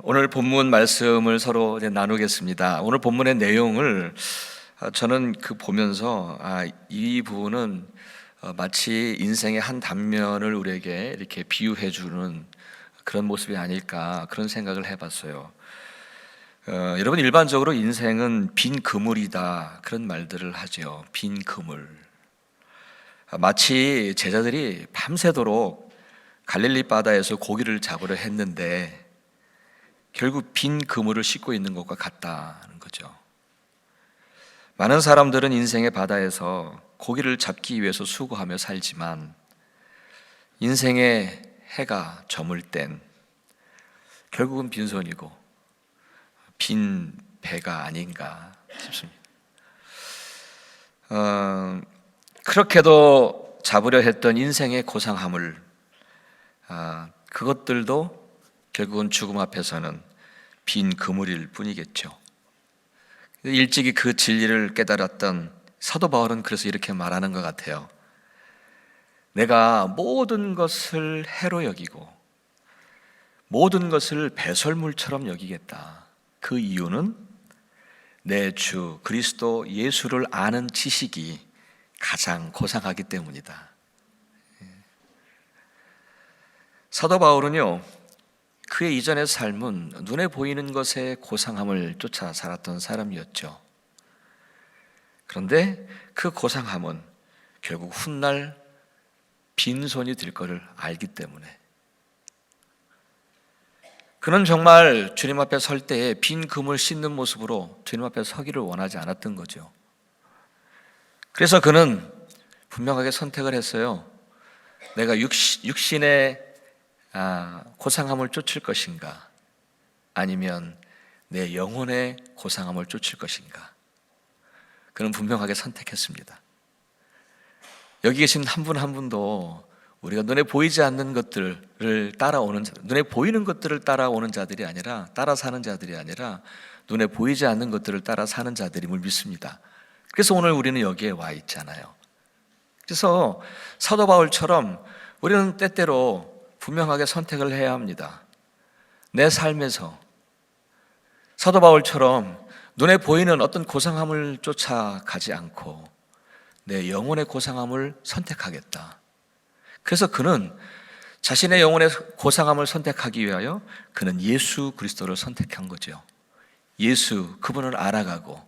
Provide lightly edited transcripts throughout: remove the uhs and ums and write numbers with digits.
오늘 본문 말씀을 서로 이제 나누겠습니다. 오늘 본문의 내용을 저는 보면서 이 부분은 마치 인생의 한 단면을 우리에게 이렇게 비유해 주는 그런 모습이 아닐까 그런 생각을 해봤어요. 여러분, 일반적으로 인생은 빈 그물이다 그런 말들을 하죠. 빈 그물. 마치 제자들이 밤새도록 갈릴리 바다에서 고기를 잡으려 했는데 결국 빈 그물을 싣고 있는 것과 같다는 거죠. 많은 사람들은 인생의 바다에서 고기를 잡기 위해서 수고하며 살지만 인생의 해가 저물 땐 결국은 빈손이고 빈 배가 아닌가 싶습니다. 그렇게도 잡으려 했던 인생의 고상함을 그것들도 결국은 죽음 앞에서는 빈 그물일 뿐이겠죠. 일찍이 그 진리를 깨달았던 사도 바울은 그래서 이렇게 말하는 것 같아요. 내가 모든 것을 해로 여기고 모든 것을 배설물처럼 여기겠다. 그 이유는 내 주 그리스도 예수를 아는 지식이 가장 고상하기 때문이다. 사도 바울은요, 그의 이전의 삶은 눈에 보이는 것의 고상함을 쫓아 살았던 사람이었죠. 그런데 그 고상함은 결국 훗날 빈손이 될 것을 알기 때문에 그는 정말 주님 앞에 설 때에 빈 금을 씻는 모습으로 주님 앞에 서기를 원하지 않았던 거죠. 그래서 그는 분명하게 선택을 했어요. 내가 육신의 고상함을 쫓을 것인가, 아니면 내 영혼의 고상함을 쫓을 것인가. 그는 분명하게 선택했습니다. 여기 계신 한 분 한 분도 우리가 눈에 보이지 않는 것들을 따라오는 자들, 눈에 보이는 것들을 따라오는 자들이 아니라, 따라 사는 자들이 아니라 눈에 보이지 않는 것들을 따라 사는 자들임을 믿습니다. 그래서 오늘 우리는 여기에 와 있잖아요. 그래서 사도 바울처럼 우리는 때때로 분명하게 선택을 해야 합니다. 내 삶에서 사도 바울처럼 눈에 보이는 어떤 고상함을 쫓아가지 않고 내 영혼의 고상함을 선택하겠다. 그래서 그는 자신의 영혼의 고상함을 선택하기 위하여 그는 예수 그리스도를 선택한 거죠. 예수 그분을 알아가고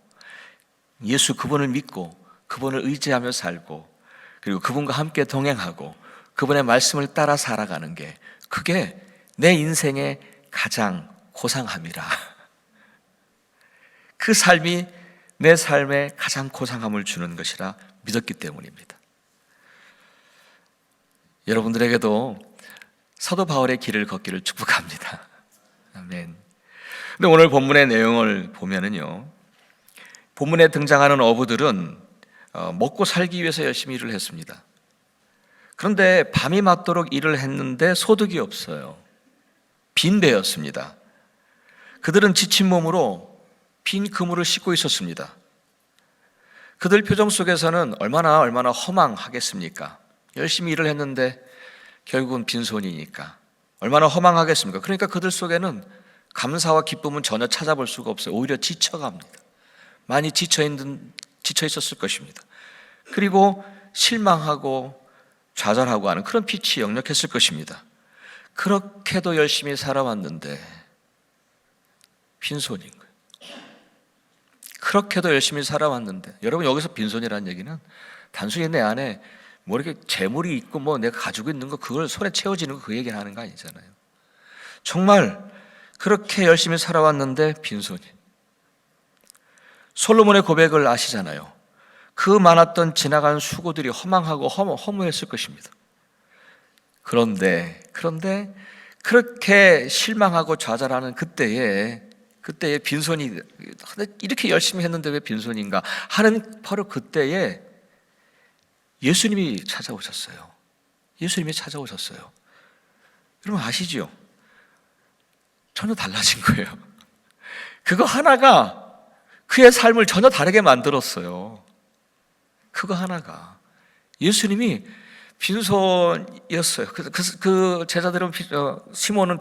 예수 그분을 믿고 그분을 의지하며 살고 그리고 그분과 함께 동행하고 그분의 말씀을 따라 살아가는 게, 그게 내 인생의 가장 고상함이라. 그 삶이 내 삶에 가장 고상함을 주는 것이라 믿었기 때문입니다. 여러분들에게도 사도 바울의 길을 걷기를 축복합니다. 아멘. 근데 오늘 본문의 내용을 보면은요, 본문에 등장하는 어부들은 먹고 살기 위해서 열심히 일을 했습니다. 그런데 밤이 맞도록 일을 했는데 소득이 없어요. 빈 배였습니다. 그들은 지친 몸으로 빈 그물을 싣고 있었습니다. 그들 표정 속에서는 얼마나 허망하겠습니까? 열심히 일을 했는데 결국은 빈손이니까 얼마나 허망하겠습니까? 그러니까 그들 속에는 감사와 기쁨은 전혀 찾아볼 수가 없어요. 오히려 지쳐갑니다. 많이 지쳐 있었을 것입니다. 그리고 실망하고 좌절하고 하는 그런 빛이 역력했을 것입니다. 그렇게도 열심히 살아왔는데 빈손인 거예요. 그렇게도 열심히 살아왔는데, 여러분, 여기서 빈손이라는 얘기는 단순히 내 안에 뭐 이렇게 재물이 있고 뭐 내가 가지고 있는 거 그걸 손에 채워지는 거 그 얘기를 하는 거 아니잖아요. 정말 그렇게 열심히 살아왔는데 빈손이. 솔로몬의 고백을 아시잖아요. 그 많았던 지나간 수고들이 허망하고 허무했을 것입니다. 그런데 그렇게 실망하고 좌절하는 그때에 빈손이, 이렇게 열심히 했는데 왜 빈손인가 하는 바로 그때에 예수님이 찾아오셨어요. 예수님이 찾아오셨어요. 여러분 아시죠? 전혀 달라진 거예요. 그거 하나가 그의 삶을 전혀 다르게 만들었어요. 그거 하나가. 예수님이 빈손이었어요. 그 제자들은 시몬은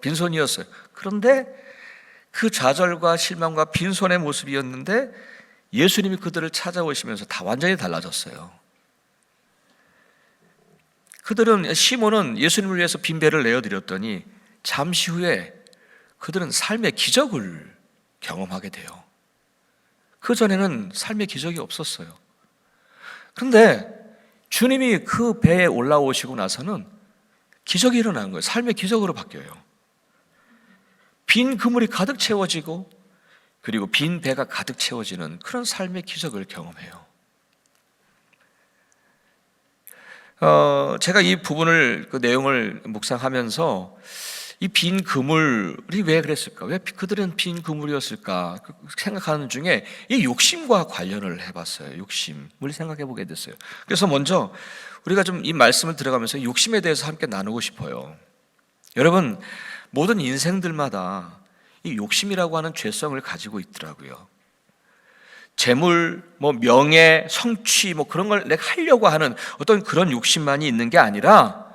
빈손이었어요. 그런데 그 좌절과 실망과 빈손의 모습이었는데 예수님이 그들을 찾아오시면서 다 완전히 달라졌어요. 시몬은 예수님을 위해서 빈배를 내어드렸더니 잠시 후에 그들은 삶의 기적을 경험하게 돼요. 그전에는 삶의 기적이 없었어요. 그런데 주님이 그 배에 올라오시고 나서는 기적이 일어나는 거예요. 삶의 기적으로 바뀌어요. 빈 그물이 가득 채워지고 그리고 빈 배가 가득 채워지는 그런 삶의 기적을 경험해요. 제가 이 부분을, 그 내용을 묵상하면서 이 빈 그물이 왜 그랬을까? 왜 그들은 빈 그물이었을까? 생각하는 중에 이 욕심과 관련을 해봤어요. 욕심을 생각해 보게 됐어요. 그래서 먼저 우리가 좀 이 말씀을 들어가면서 욕심에 대해서 함께 나누고 싶어요. 여러분, 모든 인생들마다 이 욕심이라고 하는 죄성을 가지고 있더라고요. 재물, 명예, 성취, 그런 걸 내가 하려고 하는 어떤 그런 욕심만이 있는 게 아니라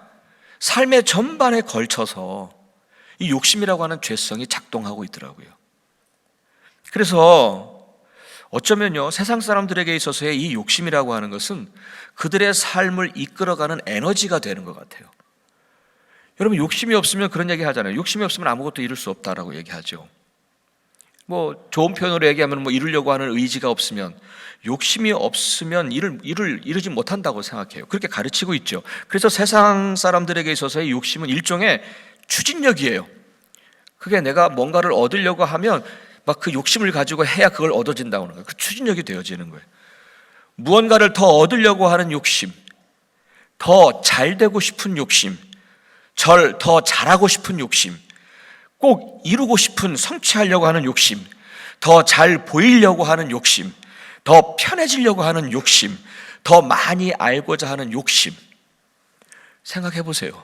삶의 전반에 걸쳐서 이 욕심이라고 하는 죄성이 작동하고 있더라고요. 그래서 어쩌면요, 세상 사람들에게 있어서의 이 욕심이라고 하는 것은 그들의 삶을 이끌어가는 에너지가 되는 것 같아요. 여러분, 욕심이 없으면 그런 얘기 하잖아요. 욕심이 없으면 아무것도 이룰 수 없다라고 얘기하죠. 좋은 표현으로 얘기하면 이루려고 하는 의지가 없으면, 욕심이 없으면 이루지 못한다고 생각해요. 그렇게 가르치고 있죠. 그래서 세상 사람들에게 있어서의 욕심은 일종의 추진력이에요. 그게 내가 뭔가를 얻으려고 하면 막 그 욕심을 가지고 해야 그걸 얻어진다고 하는 거예요. 그 추진력이 되어지는 거예요. 무언가를 더 얻으려고 하는 욕심, 더 잘 되고 싶은 욕심, 더 잘하고 싶은 욕심, 꼭 이루고 싶은, 성취하려고 하는 욕심, 더 잘 보이려고 하는 욕심, 더 편해지려고 하는 욕심, 더 많이 알고자 하는 욕심. 생각해 보세요.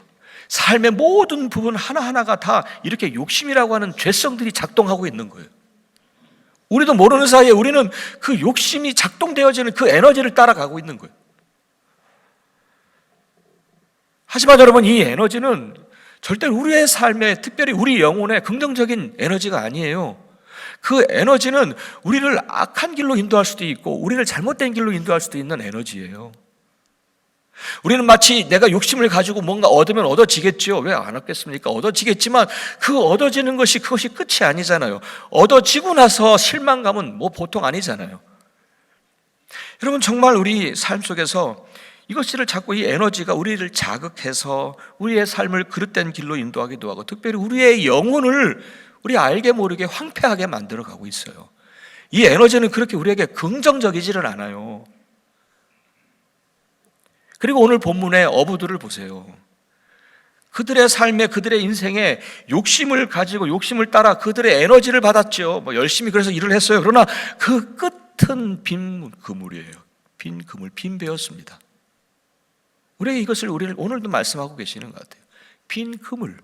삶의 모든 부분 하나하나가 다 이렇게 욕심이라고 하는 죄성들이 작동하고 있는 거예요. 우리도 모르는 사이에 우리는 그 욕심이 작동되어지는 그 에너지를 따라가고 있는 거예요. 하지만 여러분, 이 에너지는 절대 우리의 삶에, 특별히 우리 영혼에 긍정적인 에너지가 아니에요. 그 에너지는 우리를 악한 길로 인도할 수도 있고 우리를 잘못된 길로 인도할 수도 있는 에너지예요. 우리는 마치 내가 욕심을 가지고 뭔가 얻으면 얻어지겠죠. 왜 안 얻겠습니까? 얻어지겠지만 그 얻어지는 그것이 끝이 아니잖아요. 얻어지고 나서 실망감은 보통 아니잖아요. 여러분, 정말 우리 삶 속에서 이것을 자꾸 이 에너지가 우리를 자극해서 우리의 삶을 그릇된 길로 인도하기도 하고, 특별히 우리의 영혼을 우리 알게 모르게 황폐하게 만들어가고 있어요. 이 에너지는 그렇게 우리에게 긍정적이지를 않아요. 그리고 오늘 본문의 어부들을 보세요. 그들의 삶에, 그들의 인생에 욕심을 가지고 욕심을 따라 그들의 에너지를 받았죠. 열심히 그래서 일을 했어요. 그러나 그 끝은 빈 그물이에요. 빈 그물, 빈 배였습니다. 우리에게 이것을 우리를 오늘도 말씀하고 계시는 것 같아요. 빈 그물.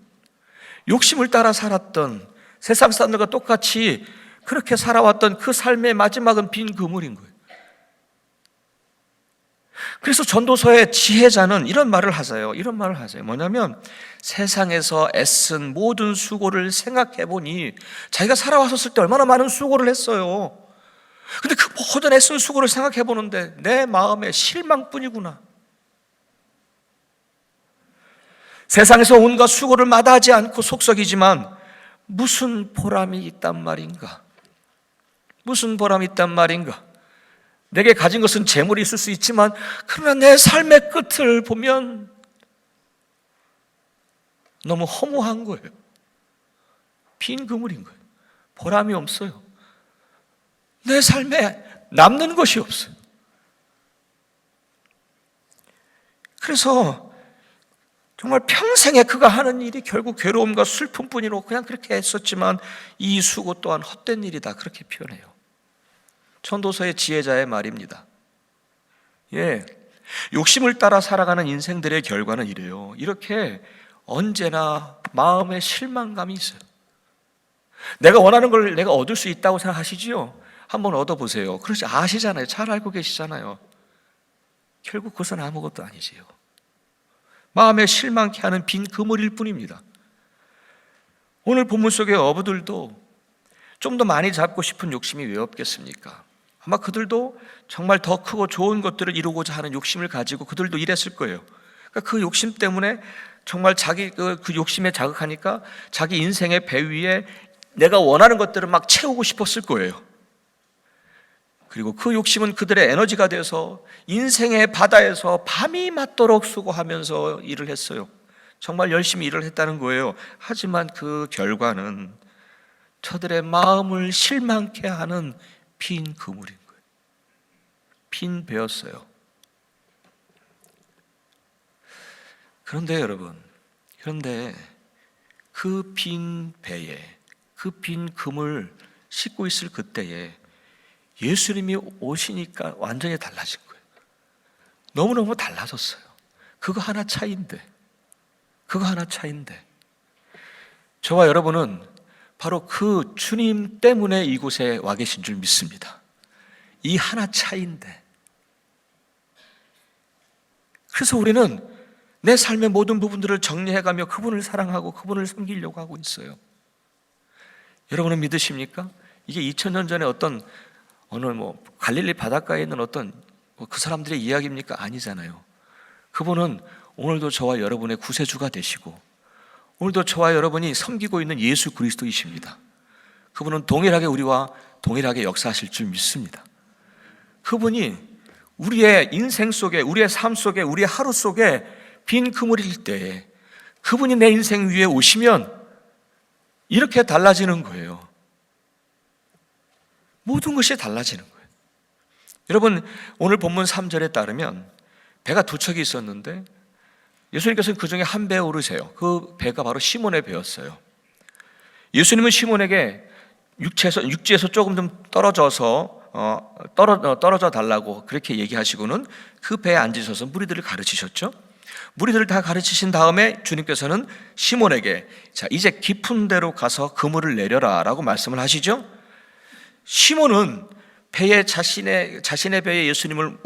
욕심을 따라 살았던, 세상 사람들과 똑같이 그렇게 살아왔던 그 삶의 마지막은 빈 그물인 거예요. 그래서 전도서의 지혜자는 이런 말을 하세요. 뭐냐면, 세상에서 애쓴 모든 수고를 생각해 보니 자기가 살아왔었을 때 얼마나 많은 수고를 했어요. 근데 그 모든 애쓴 수고를 생각해 보는데 내 마음에 실망뿐이구나. 세상에서 온갖 수고를 마다하지 않고 속썩이지만 무슨 보람이 있단 말인가? 무슨 보람이 있단 말인가? 내게 가진 것은 재물이 있을 수 있지만 그러나 내 삶의 끝을 보면 너무 허무한 거예요. 빈 그물인 거예요. 보람이 없어요. 내 삶에 남는 것이 없어요. 그래서 정말 평생에 그가 하는 일이 결국 괴로움과 슬픔뿐이로 그냥 그렇게 했었지만 이 수고 또한 헛된 일이다, 그렇게 표현해요. 전도서의 지혜자의 말입니다. 욕심을 따라 살아가는 인생들의 결과는 이래요. 이렇게 언제나 마음에 실망감이 있어요. 내가 원하는 걸 내가 얻을 수 있다고 생각하시지요? 한번 얻어보세요. 그렇지, 아시잖아요. 잘 알고 계시잖아요. 결국 그것은 아무것도 아니지요. 마음에 실망케 하는 빈 그물일 뿐입니다. 오늘 본문 속의 어부들도 좀 더 많이 잡고 싶은 욕심이 왜 없겠습니까? 아마 그들도 정말 더 크고 좋은 것들을 이루고자 하는 욕심을 가지고 그들도 일했을 거예요. 그러니까 그 욕심 때문에 정말 자기 그 욕심에 자극하니까 자기 인생의 배 위에 내가 원하는 것들을 막 채우고 싶었을 거예요. 그리고 그 욕심은 그들의 에너지가 돼서 인생의 바다에서 밤이 맞도록 수고하면서 일을 했어요. 정말 열심히 일을 했다는 거예요. 하지만 그 결과는 저들의 마음을 실망케 하는 빈 그물인 거예요. 빈 배였어요. 그런데 여러분, 그 빈 배에, 그 빈 그물 싣고 있을 그때에 예수님이 오시니까 완전히 달라진 거예요. 너무너무 달라졌어요. 그거 하나 차이인데 저와 여러분은 바로 그 주님 때문에 이곳에 와 계신 줄 믿습니다. 이 하나 차이인데, 그래서 우리는 내 삶의 모든 부분들을 정리해가며 그분을 사랑하고 그분을 섬기려고 하고 있어요. 여러분은 믿으십니까? 이게 2000년 전에 어느 갈릴리 바닷가에 있는 그 사람들의 이야기입니까? 아니잖아요. 그분은 오늘도 저와 여러분의 구세주가 되시고 오늘도 저와 여러분이 섬기고 있는 예수 그리스도이십니다. 그분은 동일하게 우리와 동일하게 역사하실 줄 믿습니다. 그분이 우리의 인생 속에, 우리의 삶 속에, 우리의 하루 속에 빈 그물일 때에 그분이 내 인생 위에 오시면 이렇게 달라지는 거예요. 모든 것이 달라지는 거예요. 여러분, 오늘 본문 3절에 따르면 배가 두 척이 있었는데 예수님께서는 그 중에 한 배에 오르세요. 그 배가 바로 시몬의 배였어요. 예수님은 시몬에게 육지에서 조금 좀 떨어져 달라고 그렇게 얘기하시고는 그 배에 앉으셔서 무리들을 가르치셨죠. 무리들을 다 가르치신 다음에 주님께서는 시몬에게 자, 이제 깊은 데로 가서 그물을 내려라 라고 말씀을 하시죠. 시몬은 배에 자신의 배에 예수님을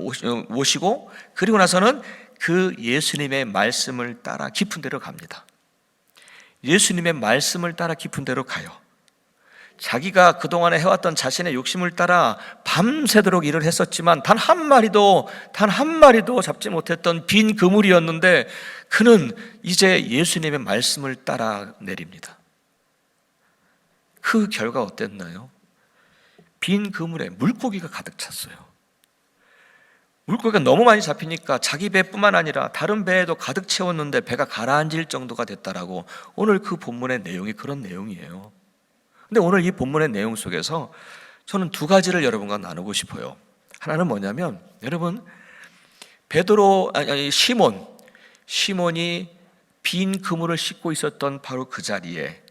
모시고 그리고 나서는 그 예수님의 말씀을 따라 깊은 데로 갑니다. 예수님의 말씀을 따라 깊은 데로 가요. 자기가 그동안에 해왔던 자신의 욕심을 따라 밤새도록 일을 했었지만 단 한 마리도 잡지 못했던 빈 그물이었는데 그는 이제 예수님의 말씀을 따라 내립니다. 그 결과 어땠나요? 빈 그물에 물고기가 가득 찼어요. 물고기가 너무 많이 잡히니까 자기 배뿐만 아니라 다른 배에도 가득 채웠는데 배가 가라앉을 정도가 됐다라고 오늘 그 본문의 내용이 그런 내용이에요. 근데 오늘 이 본문의 내용 속에서 저는 두 가지를 여러분과 나누고 싶어요. 하나는 뭐냐면 여러분 시몬이 빈 그물을 싣고 있었던 바로 그 자리에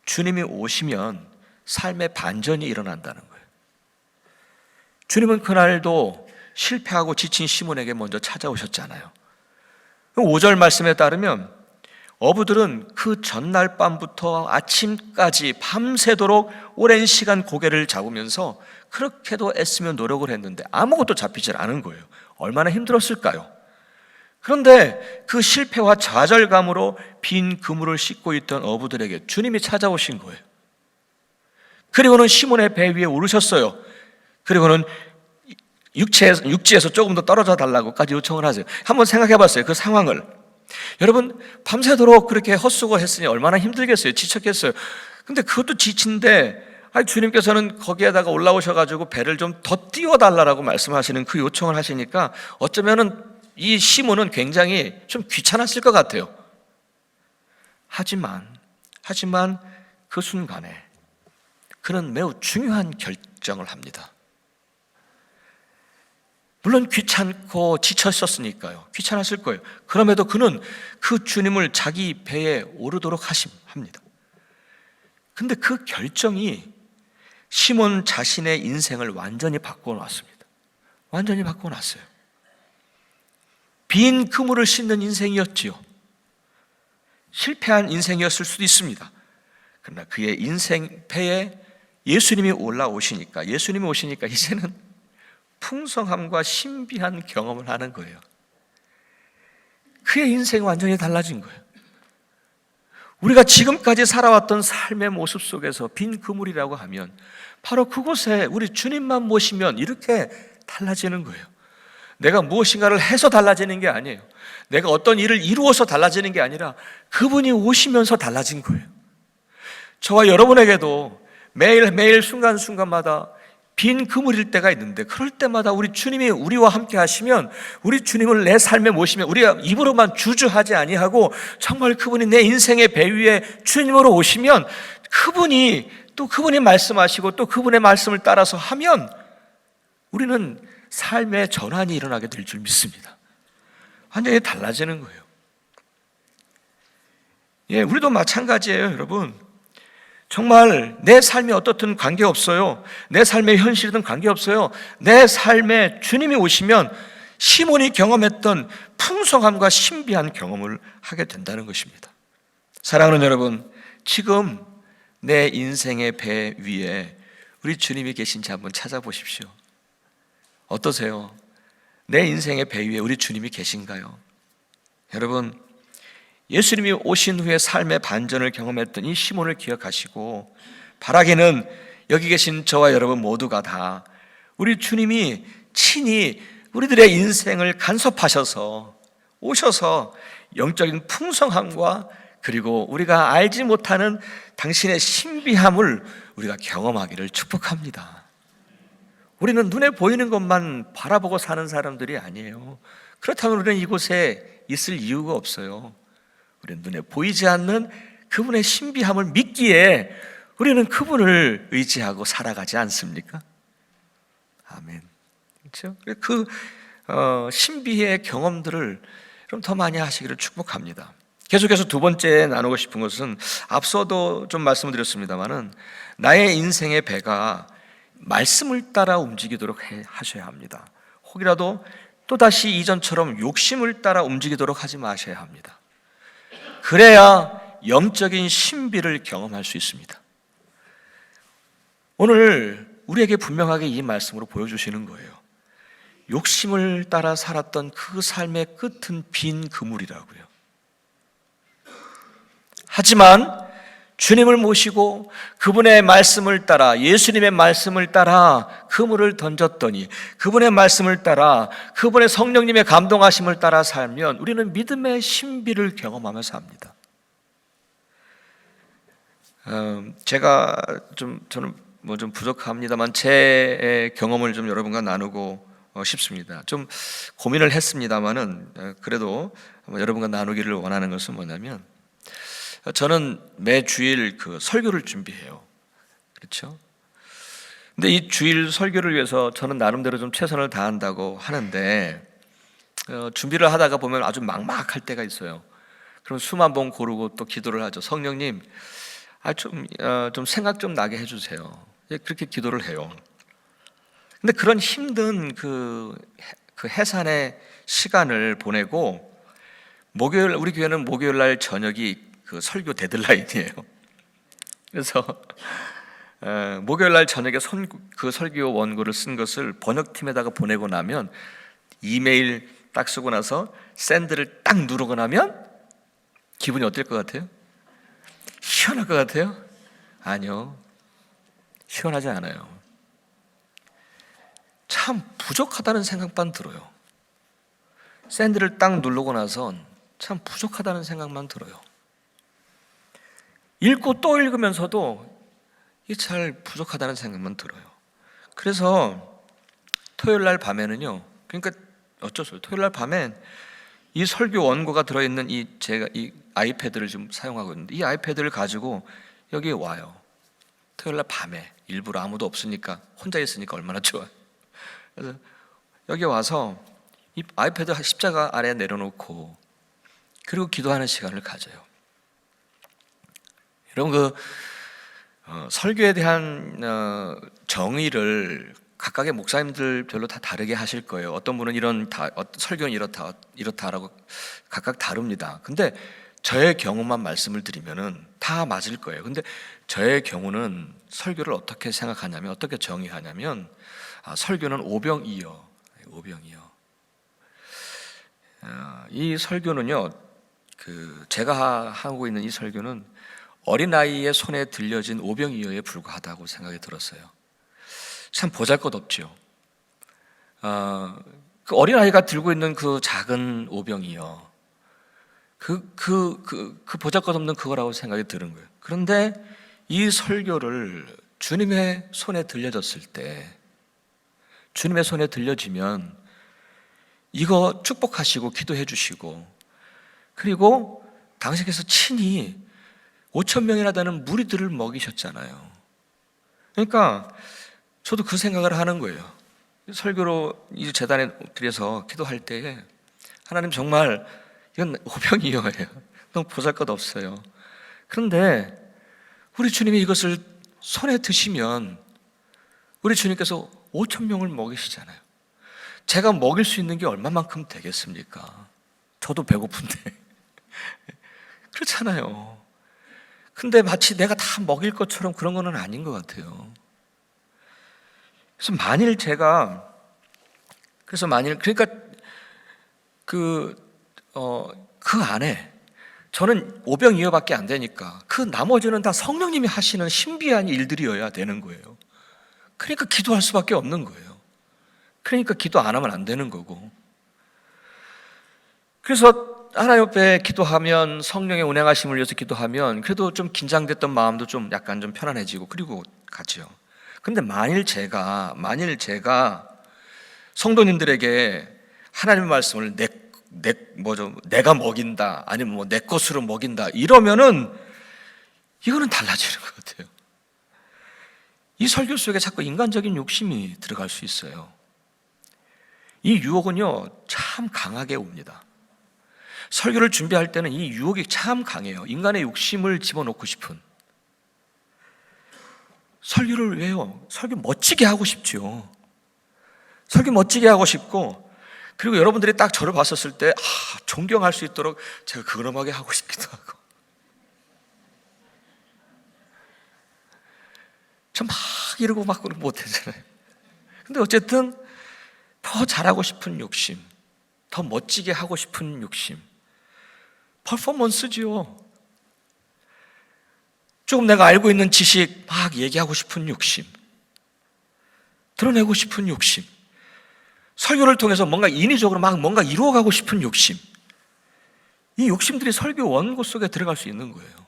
주님이 오시면 삶의 반전이 일어난다는 거예요. 주님은 그날도 실패하고 지친 시몬에게 먼저 찾아오셨잖아요. 5절 말씀에 따르면 어부들은 그 전날 밤부터 아침까지 밤새도록 오랜 시간 고개를 잡으면서 그렇게도 애쓰며 노력을 했는데 아무것도 잡히질 않은 거예요. 얼마나 힘들었을까요? 그런데 그 실패와 좌절감으로 빈 그물을 싣고 있던 어부들에게 주님이 찾아오신 거예요. 그리고는 시몬의 배 위에 오르셨어요. 그리고는 육지에서 조금 더 떨어져 달라고까지 요청을 하세요. 한번 생각해 봤어요. 그 상황을. 여러분, 밤새도록 그렇게 헛수고 했으니 얼마나 힘들겠어요. 지쳤겠어요. 근데 그것도 지친데 주님께서는 거기에다가 올라오셔가지고 배를 좀 더 띄워달라고 말씀하시는 그 요청을 하시니까 어쩌면은 이 시몬은 굉장히 좀 귀찮았을 것 같아요. 하지만 그 순간에 그는 매우 중요한 결정을 합니다. 물론 귀찮고 지쳤었으니까요. 귀찮았을 거예요. 그럼에도 그는 그 주님을 자기 배에 오르도록 합니다. 근데 그 결정이 시몬 자신의 인생을 완전히 바꿔놨습니다. 완전히 바꿔놨어요. 빈 그물을 싣는 인생이었지요. 실패한 인생이었을 수도 있습니다. 그러나 그의 인생 배에 예수님이 오시니까 이제는 풍성함과 신비한 경험을 하는 거예요. 그의 인생이 완전히 달라진 거예요. 우리가 지금까지 살아왔던 삶의 모습 속에서 빈 그물이라고 하면 바로 그곳에 우리 주님만 모시면 이렇게 달라지는 거예요. 내가 무엇인가를 해서 달라지는 게 아니에요. 내가 어떤 일을 이루어서 달라지는 게 아니라 그분이 오시면서 달라진 거예요. 저와 여러분에게도 매일매일 순간순간마다 빈 그물일 때가 있는데, 그럴 때마다 우리 주님이 우리와 함께 하시면, 우리 주님을 내 삶에 모시면 우리가 입으로만 주저하지 아니하고 정말 그분이 내 인생의 배 위에 주님으로 오시면 그분이 말씀하시고 또 그분의 말씀을 따라서 하면 우리는 삶의 전환이 일어나게 될 줄 믿습니다. 완전히 달라지는 거예요. 우리도 마찬가지예요, 여러분. 정말 내 삶이 어떻든 관계없어요. 내 삶의 현실이든 관계없어요. 내 삶에 주님이 오시면 시몬이 경험했던 풍성함과 신비한 경험을 하게 된다는 것입니다. 사랑하는 여러분, 지금 내 인생의 배 위에 우리 주님이 계신지 한번 찾아보십시오. 어떠세요? 내 인생의 배 위에 우리 주님이 계신가요? 여러분, 예수님이 오신 후에 삶의 반전을 경험했던 이 시몬을 기억하시고, 바라기는 여기 계신 저와 여러분 모두가 다 우리 주님이 친히 우리들의 인생을 간섭하셔서 오셔서 영적인 풍성함과 그리고 우리가 알지 못하는 당신의 신비함을 우리가 경험하기를 축복합니다. 우리는 눈에 보이는 것만 바라보고 사는 사람들이 아니에요. 그렇다면 우리는 이곳에 있을 이유가 없어요. 우리는 눈에 보이지 않는 그분의 신비함을 믿기에 우리는 그분을 의지하고 살아가지 않습니까? 아멘. 그렇죠? 그 신비의 경험들을 좀 더 많이 하시기를 축복합니다. 계속해서 두 번째 나누고 싶은 것은, 앞서도 좀 말씀을 드렸습니다마는 나의 인생의 배가 말씀을 따라 움직이도록 하셔야 합니다. 혹이라도 또다시 이전처럼 욕심을 따라 움직이도록 하지 마셔야 합니다. 그래야 영적인 신비를 경험할 수 있습니다. 오늘 우리에게 분명하게 이 말씀으로 보여주시는 거예요. 욕심을 따라 살았던 그 삶의 끝은 빈 그물이라고요. 하지만 주님을 모시고 그분의 말씀을 따라, 예수님의 말씀을 따라 그물을 던졌더니, 그분의 말씀을 따라, 그분의 성령님의 감동하심을 따라 살면 우리는 믿음의 신비를 경험하며 삽니다. 저는 좀 부족합니다만 제 경험을 좀 여러분과 나누고 싶습니다. 좀 고민을 했습니다만은 그래도 여러분과 나누기를 원하는 것은 뭐냐면, 저는 매 주일 그 설교를 준비해요. 그렇죠? 근데 이 주일 설교를 위해서 저는 나름대로 좀 최선을 다한다고 하는데, 준비를 하다가 보면 아주 막막할 때가 있어요. 그럼 숨 한 번 고르고 또 기도를 하죠. 성령님, 좀 생각 좀 나게 해주세요. 그렇게 기도를 해요. 근데 그런 힘든 그 해산의 시간을 보내고, 우리 교회는 목요일 날 저녁이 그 설교 데드라인이에요. 그래서 목요일 날 저녁에 그 설교 원고를 쓴 것을 번역팀에다가 보내고 나면, 이메일 딱 쓰고 나서 샌드를 딱 누르고 나면 기분이 어떨 것 같아요? 시원할 것 같아요? 아니요, 시원하지 않아요. 참 부족하다는 생각만 들어요. 샌드를 딱 누르고 나선 참 부족하다는 생각만 들어요. 읽고 또 읽으면서도 이게 잘 부족하다는 생각만 들어요. 그래서 토요일 날 밤에는요, 그러니까 어쩔 수 없어요. 토요일 날 밤엔 이 설교 원고가 들어있는 제가 이 아이패드를 좀 사용하고 있는데, 이 아이패드를 가지고 여기에 와요. 토요일 날 밤에 일부러 아무도 없으니까, 혼자 있으니까 얼마나 좋아요. 그래서 여기 와서 이 아이패드 십자가 아래에 내려놓고 그리고 기도하는 시간을 가져요. 여러분, 설교에 대한 정의를 각각의 목사님들별로 다 다르게 하실 거예요. 어떤 분은 설교는 이렇다라고 각각 다릅니다. 근데 저의 경우만 말씀을 드리면은 다 맞을 거예요. 근데 저의 경우는 설교를 어떻게 생각하냐면, 어떻게 정의하냐면, 설교는 오병이어. 오병이어. 이 설교는요, 제가 하고 있는 이 설교는 어린아이의 손에 들려진 오병이어에 불과하다고 생각이 들었어요. 참 보잘것없죠. 그 어린아이가 들고 있는 그 작은 오병이어, 그 보잘것없는 그거라고 생각이 드는 거예요. 그런데 이 설교를 주님의 손에 들려졌을 때, 주님의 손에 들려지면 이거 축복하시고 기도해 주시고, 그리고 당신께서 친히 5천 명이나 되는 무리들을 먹이셨잖아요. 그러니까 저도 그 생각을 하는 거예요. 설교로 이 재단에 드려서 기도할 때에 하나님 정말 이건 오병이어예요. 너무 보잘것없어요. 그런데 우리 주님이 이것을 손에 드시면 우리 주님께서 5천 명을 먹이시잖아요. 제가 먹일 수 있는 게 얼마만큼 되겠습니까? 저도 배고픈데. 그렇잖아요. 근데 마치 내가 다 먹일 것처럼 그런 거는 아닌 것 같아요. 그래서 그러니까 그 안에 저는 오병이어밖에 안 되니까 그 나머지는 다 성령님이 하시는 신비한 일들이어야 되는 거예요. 그러니까 기도할 수밖에 없는 거예요. 그러니까 기도 안 하면 안 되는 거고. 그래서 하나님 앞에 기도하면, 성령의 운행하심을 위해서 기도하면 그래도 좀 긴장됐던 마음도 좀 약간 좀 편안해지고 그리고 가죠. 근데 만일 제가 성도님들에게 하나님의 말씀을 내가 먹인다, 아니면 뭐 내 것으로 먹인다 이러면은 이거는 달라지는 것 같아요. 이 설교 속에 자꾸 인간적인 욕심이 들어갈 수 있어요. 이 유혹은요 참 강하게 옵니다. 설교를 준비할 때는 이 유혹이 참 강해요. 인간의 욕심을 집어넣고 싶은. 설교를 왜요? 설교 멋지게 하고 싶죠. 설교 멋지게 하고 싶고, 그리고 여러분들이 딱 저를 봤었을 때 존경할 수 있도록 제가 그러하게 하고 싶기도 하고. 저 막 이러고 막 못하잖아요. 근데 어쨌든 더 잘하고 싶은 욕심, 더 멋지게 하고 싶은 욕심, 퍼포먼스지요. 조금 내가 알고 있는 지식 막 얘기하고 싶은 욕심, 드러내고 싶은 욕심, 설교를 통해서 뭔가 인위적으로 막 뭔가 이루어가고 싶은 욕심, 이 욕심들이 설교 원고 속에 들어갈 수 있는 거예요.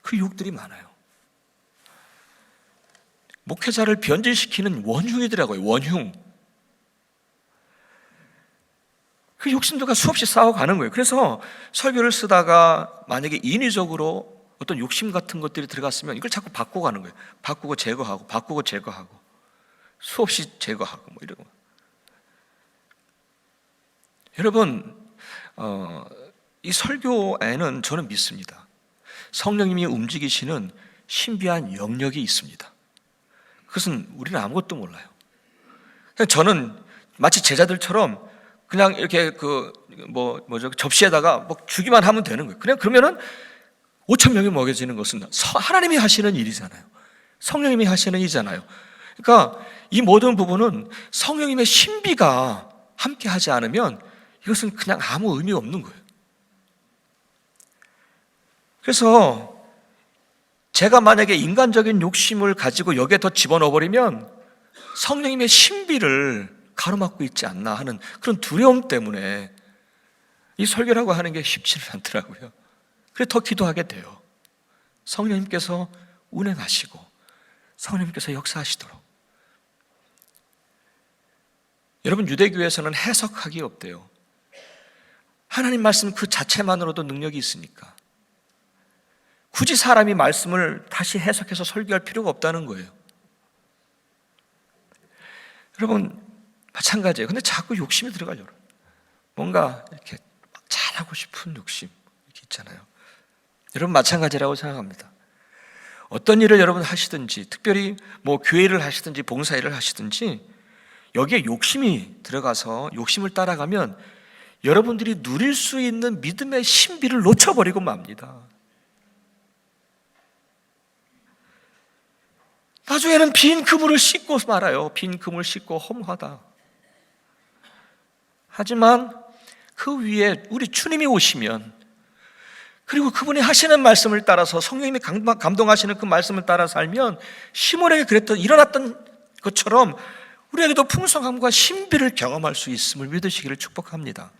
그 유혹들이 많아요. 목회자를 변질시키는 원흉이더라고요. 원흉. 그 욕심들과 수없이 싸워가는 거예요. 그래서 설교를 쓰다가 만약에 인위적으로 어떤 욕심 같은 것들이 들어갔으면 이걸 자꾸 바꿔가는 거예요. 바꾸고 제거하고 수없이 제거하고 뭐 이러고. 여러분, 이 설교에는 저는 믿습니다. 성령님이 움직이시는 신비한 영역이 있습니다. 그것은 우리는 아무것도 몰라요. 저는 마치 제자들처럼 그냥 이렇게 접시에다가 주기만 하면 되는 거예요. 그러면은 5천 명이 먹여지는 것은 하나님이 하시는 일이잖아요. 성령님이 하시는 일이잖아요. 그러니까 이 모든 부분은 성령님의 신비가 함께 하지 않으면 이것은 그냥 아무 의미 없는 거예요. 그래서 제가 만약에 인간적인 욕심을 가지고 여기에 더 집어넣어버리면 성령님의 신비를 가로막고 있지 않나 하는 그런 두려움 때문에 이 설교라고 하는 게 쉽지는 않더라고요. 그래서 더 기도하게 돼요. 성령님께서 운행하시고 성령님께서 역사하시도록. 여러분, 유대교에서는 해석하기 없대요. 하나님 말씀 그 자체만으로도 능력이 있으니까 굳이 사람이 말씀을 다시 해석해서 설교할 필요가 없다는 거예요. 여러분, 마찬가지예요. 근데 자꾸 욕심이 들어가요. 뭔가 이렇게 잘하고 싶은 욕심 이렇게 있잖아요. 여러분, 마찬가지라고 생각합니다. 어떤 일을 여러분 하시든지, 특별히 뭐 교회를 하시든지 봉사일을 하시든지 여기에 욕심이 들어가서 욕심을 따라가면 여러분들이 누릴 수 있는 믿음의 신비를 놓쳐버리고 맙니다. 나중에는 빈 그물을 씻고 말아요. 빈 그물 씻고 허무하다. 하지만 그 위에 우리 주님이 오시면, 그리고 그분이 하시는 말씀을 따라서, 성령님이 감동하시는 그 말씀을 따라 살면 시몬에게 일어났던 것처럼 우리에게도 풍성함과 신비를 경험할 수 있음을 믿으시기를 축복합니다.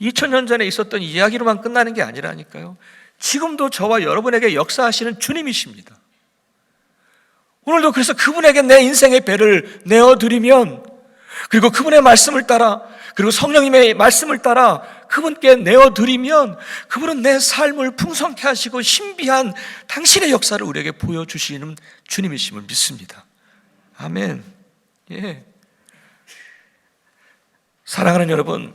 2000년 전에 있었던 이야기로만 끝나는 게 아니라니까요. 지금도 저와 여러분에게 역사하시는 주님이십니다. 오늘도 그래서 그분에게 내 인생의 배를 내어드리면, 그리고 그분의 말씀을 따라, 그리고 성령님의 말씀을 따라 그분께 내어드리면, 그분은 내 삶을 풍성케 하시고 신비한 당신의 역사를 우리에게 보여주시는 주님이심을 믿습니다. 아멘. 예. 사랑하는 여러분,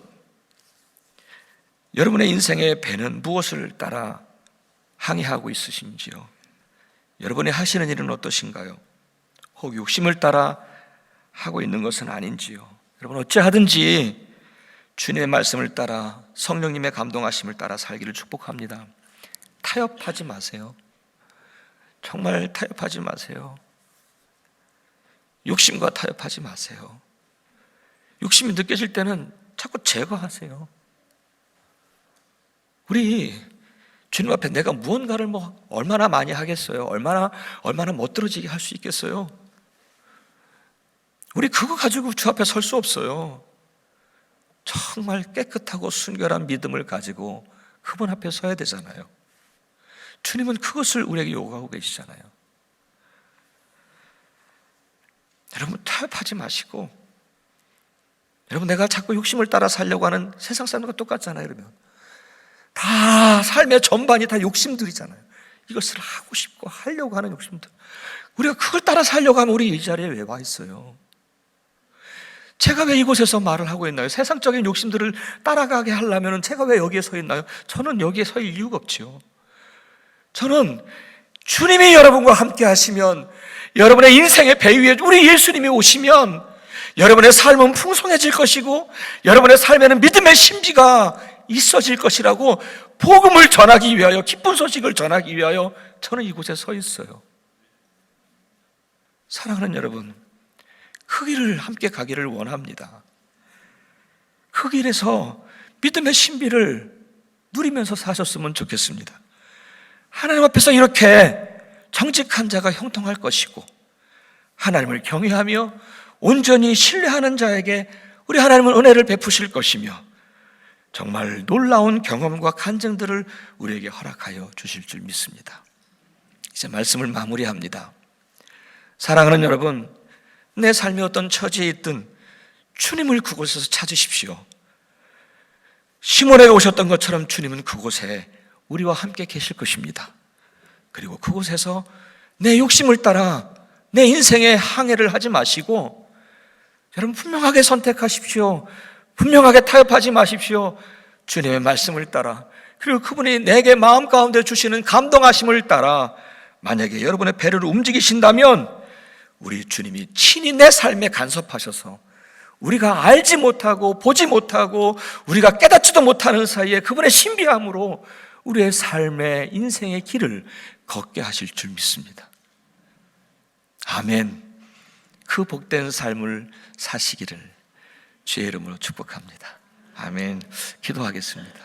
여러분의 인생의 배는 무엇을 따라 항해하고 있으신지요? 여러분이 하시는 일은 어떠신가요? 혹 욕심을 따라 하고 있는 것은 아닌지요? 여러분, 어찌하든지 주님의 말씀을 따라, 성령님의 감동하심을 따라 살기를 축복합니다. 타협하지 마세요. 정말 타협하지 마세요. 욕심과 타협하지 마세요. 욕심이 느껴질 때는 자꾸 제거하세요. 우리 주님 앞에 내가 무언가를 얼마나 많이 하겠어요? 얼마나 멋들어지게 할 수 있겠어요? 우리 그거 가지고 주 앞에 설 수 없어요. 정말 깨끗하고 순결한 믿음을 가지고 그분 앞에 서야 되잖아요. 주님은 그것을 우리에게 요구하고 계시잖아요. 여러분, 타협하지 마시고, 여러분, 내가 자꾸 욕심을 따라 살려고 하는 세상 사람들과 똑같잖아요. 여러분, 다 삶의 전반이 다 욕심들이잖아요. 이것을 하고 싶고 하려고 하는 욕심들. 우리가 그걸 따라 살려고 하면 우리 이 자리에 왜 와 있어요? 제가 왜 이곳에서 말을 하고 있나요? 세상적인 욕심들을 따라가게 하려면 제가 왜 여기에 서 있나요? 저는 여기에 서 있을 이유가 없지요. 저는 주님이 여러분과 함께 하시면, 여러분의 인생의 배 위에 우리 예수님이 오시면 여러분의 삶은 풍성해질 것이고, 여러분의 삶에는 믿음의 신비가 있어질 것이라고 복음을 전하기 위하여, 기쁜 소식을 전하기 위하여 저는 이곳에 서 있어요. 사랑하는 여러분, 그 길을 함께 가기를 원합니다. 그 길에서 믿음의 신비를 누리면서 사셨으면 좋겠습니다. 하나님 앞에서 이렇게 정직한 자가 형통할 것이고, 하나님을 경외하며 온전히 신뢰하는 자에게 우리 하나님은 은혜를 베푸실 것이며, 정말 놀라운 경험과 간증들을 우리에게 허락하여 주실 줄 믿습니다. 이제 말씀을 마무리합니다. 사랑하는 여러분, 내 삶이 어떤 처지에 있든 주님을 그곳에서 찾으십시오. 시몬에게 오셨던 것처럼 주님은 그곳에 우리와 함께 계실 것입니다. 그리고 그곳에서 내 욕심을 따라 내 인생의 항해를 하지 마시고, 여러분, 분명하게 선택하십시오. 분명하게 타협하지 마십시오. 주님의 말씀을 따라, 그리고 그분이 내게 마음 가운데 주시는 감동하심을 따라 만약에 여러분의 배를 움직이신다면, 우리 주님이 친히 내 삶에 간섭하셔서 우리가 알지 못하고 보지 못하고 우리가 깨닫지도 못하는 사이에 그분의 신비함으로 우리의 삶의 인생의 길을 걷게 하실 줄 믿습니다. 아멘. 그 복된 삶을 사시기를 주의 이름으로 축복합니다. 아멘. 기도하겠습니다.